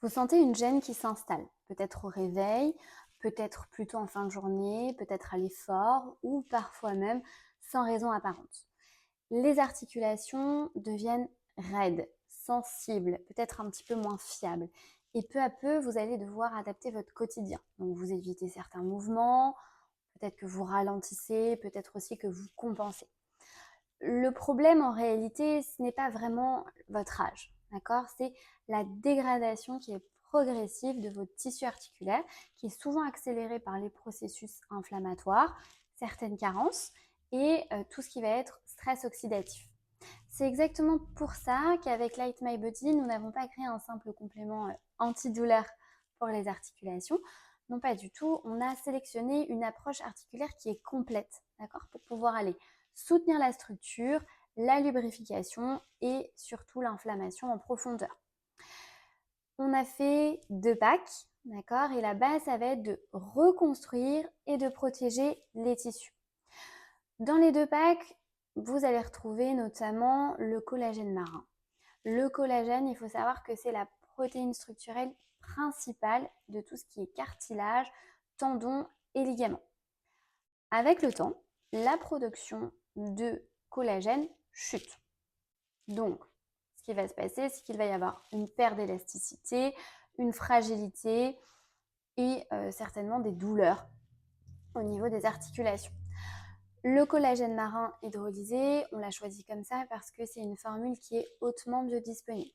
Vous sentez une gêne qui s'installe, peut-être au réveil, peut-être plutôt en fin de journée, peut-être à l'effort ou parfois même sans raison apparente. Les articulations deviennent raides, sensibles, peut-être un petit peu moins fiables. Et peu à peu, vous allez devoir adapter votre quotidien. Donc vous évitez certains mouvements, peut-être que vous ralentissez, peut-être aussi que vous compensez. Le problème en réalité, ce n'est pas vraiment votre âge, d'accord? C'est la dégradation qui est progressive de votre tissu articulaire, qui est souvent accélérée par les processus inflammatoires, certaines carences et tout ce qui va être stress oxydatif. C'est exactement pour ça qu'avec Light My Body, nous n'avons pas créé un simple complément antidouleur pour les articulations. Non, pas du tout. On a sélectionné une approche articulaire qui est complète, d'accord, pour pouvoir aller soutenir la structure, la lubrification et surtout l'inflammation en profondeur. On a fait 2 packs, d'accord, et la base, ça va être de reconstruire et de protéger les tissus. Dans les 2 packs, vous allez retrouver notamment le collagène marin. Le collagène, il faut savoir que c'est la protéine structurelle principale de tout ce qui est cartilage, tendons et ligaments. Avec le temps, la production de collagène chute. Donc, ce qui va se passer, c'est qu'il va y avoir une perte d'élasticité, une fragilité et certainement des douleurs au niveau des articulations. Le collagène marin hydrolysé, on l'a choisi comme ça parce que c'est une formule qui est hautement biodisponible.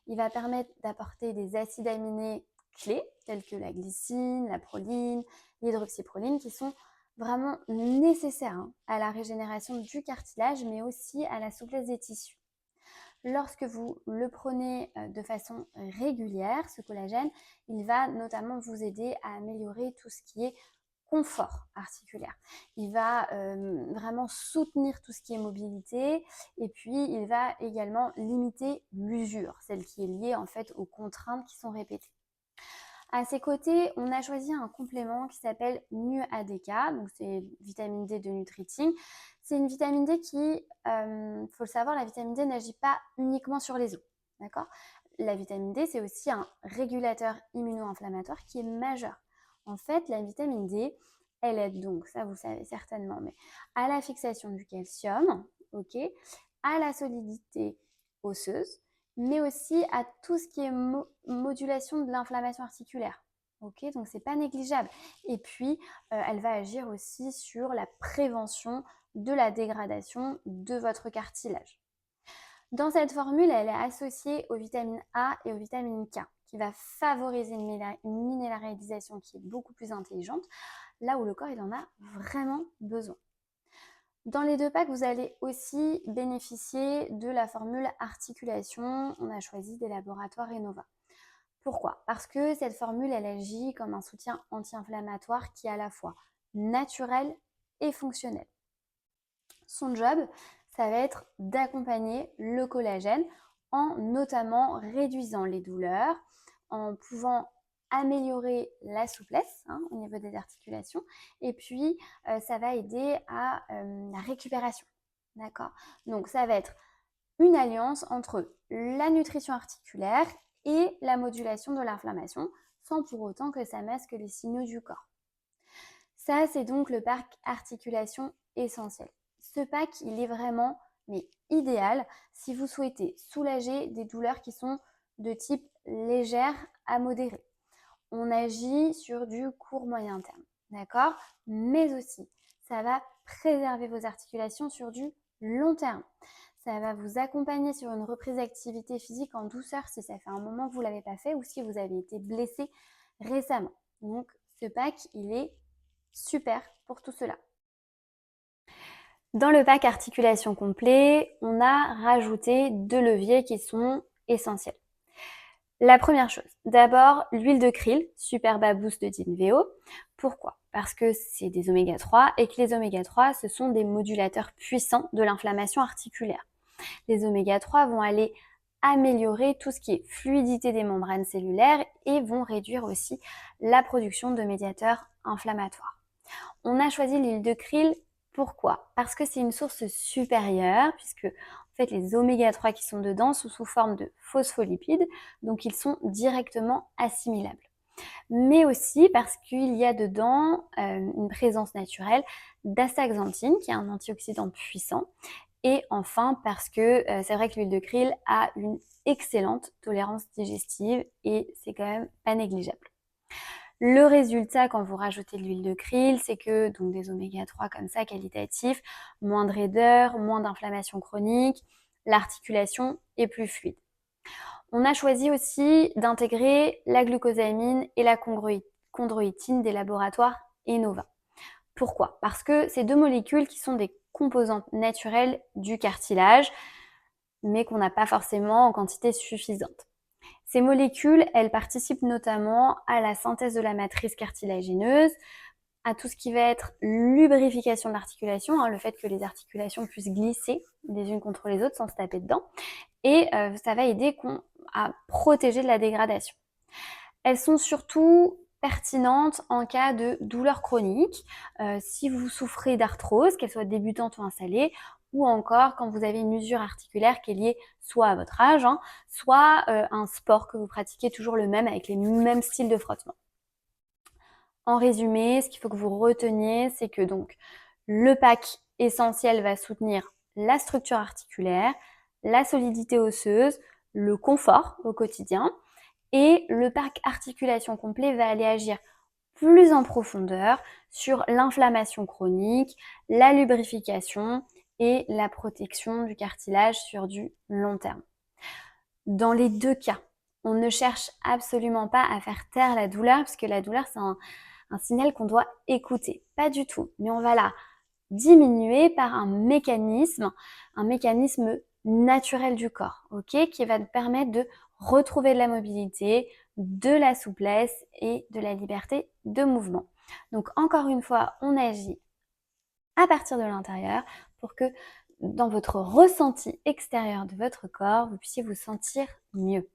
Il va permettre d'apporter des acides aminés clés tels que la glycine, la proline, l'hydroxyproline qui sont vraiment nécessaires à la régénération du cartilage mais aussi à la souplesse des tissus. Lorsque vous le prenez de façon régulière, ce collagène, il va notamment vous aider à améliorer tout ce qui est confort articulaire. Il va vraiment soutenir tout ce qui est mobilité et puis il va également limiter l'usure, celle qui est liée en fait aux contraintes qui sont répétées. À ses côtés, on a choisi un complément qui s'appelle NuADK, donc c'est vitamine D de Nutriting. C'est une vitamine D qui, faut le savoir, la vitamine D n'agit pas uniquement sur les os, d'accord? La vitamine D, c'est aussi un régulateur immuno-inflammatoire qui est majeur. En fait, la vitamine D, elle aide donc, ça vous le savez certainement, mais à la fixation du calcium, ok, à la solidité osseuse, mais aussi à tout ce qui est modulation de l'inflammation articulaire. Ok, donc c'est pas négligeable. Et puis, elle va agir aussi sur la prévention de la dégradation de votre cartilage. Dans cette formule, elle est associée aux vitamines A et aux vitamines K, qui va favoriser une minéralisation qui est beaucoup plus intelligente, là où le corps il en a vraiment besoin. Dans les 2 packs, vous allez aussi bénéficier de la formule articulation. On a choisi des laboratoires Renova. Pourquoi? Parce que cette formule, elle agit comme un soutien anti-inflammatoire qui est à la fois naturel et fonctionnel. Son job, ça va être d'accompagner le collagène en notamment réduisant les douleurs, en pouvant améliorer la souplesse au niveau des articulations et puis ça va aider à la récupération. D'accord? Donc ça va être une alliance entre la nutrition articulaire et la modulation de l'inflammation sans pour autant que ça masque les signaux du corps. Ça, c'est donc le pack articulation essentiel. Ce pack, il est vraiment idéal si vous souhaitez soulager des douleurs qui sont de type légère à modérée. On agit sur du court moyen terme, d'accord? Mais aussi, ça va préserver vos articulations sur du long terme. Ça va vous accompagner sur une reprise d'activité physique en douceur si ça fait un moment que vous ne l'avez pas fait ou si vous avez été blessé récemment. Donc, ce pack, il est super pour tout cela. Dans le pack articulation complet, on a rajouté 2 leviers qui sont essentiels. La première chose, d'abord l'huile de krill, Superba Boost de Dinveo. Pourquoi? Parce que c'est des oméga 3 et que les oméga 3, ce sont des modulateurs puissants de l'inflammation articulaire. Les oméga 3 vont aller améliorer tout ce qui est fluidité des membranes cellulaires et vont réduire aussi la production de médiateurs inflammatoires. On a choisi l'huile de krill. Pourquoi? Parce que c'est une source supérieure, puisque fait, les oméga 3 qui sont dedans sont sous forme de phospholipides, donc ils sont directement assimilables. Mais aussi parce qu'il y a dedans une présence naturelle d'astaxanthine, qui est un antioxydant puissant. Et enfin, parce que c'est vrai que l'huile de krill a une excellente tolérance digestive et c'est quand même pas négligeable. Le résultat quand vous rajoutez de l'huile de krill, c'est que donc des oméga 3 comme ça qualitatifs, moins de raideur, moins d'inflammation chronique, l'articulation est plus fluide. On a choisi aussi d'intégrer la glucosamine et la chondroïtine des laboratoires Enova. Pourquoi? Parce que ces deux molécules qui sont des composantes naturelles du cartilage, mais qu'on n'a pas forcément en quantité suffisante. Ces molécules, elles participent notamment à la synthèse de la matrice cartilagineuse, à tout ce qui va être lubrification de l'articulation, le fait que les articulations puissent glisser les unes contre les autres sans se taper dedans, et ça va aider à protéger de la dégradation. Elles sont surtout pertinentes en cas de douleur chronique, si vous souffrez d'arthrose, qu'elle soit débutante ou installée, ou encore quand vous avez une usure articulaire qui est liée soit à votre âge, soit un sport que vous pratiquez toujours le même avec les mêmes styles de frottement. En résumé, ce qu'il faut que vous reteniez, c'est que donc le pack essentiel va soutenir la structure articulaire, la solidité osseuse, le confort au quotidien, et le pack articulation complet va aller agir plus en profondeur sur l'inflammation chronique, la lubrification et la protection du cartilage sur du long terme. Dans les deux cas, on ne cherche absolument pas à faire taire la douleur, parce que la douleur, c'est un signal qu'on doit écouter. Pas du tout, mais on va la diminuer par un mécanisme naturel du corps, qui va nous permettre de retrouver de la mobilité, de la souplesse et de la liberté de mouvement. Donc encore une fois, on agit à partir de l'intérieur pour que dans votre ressenti extérieur de votre corps, vous puissiez vous sentir mieux.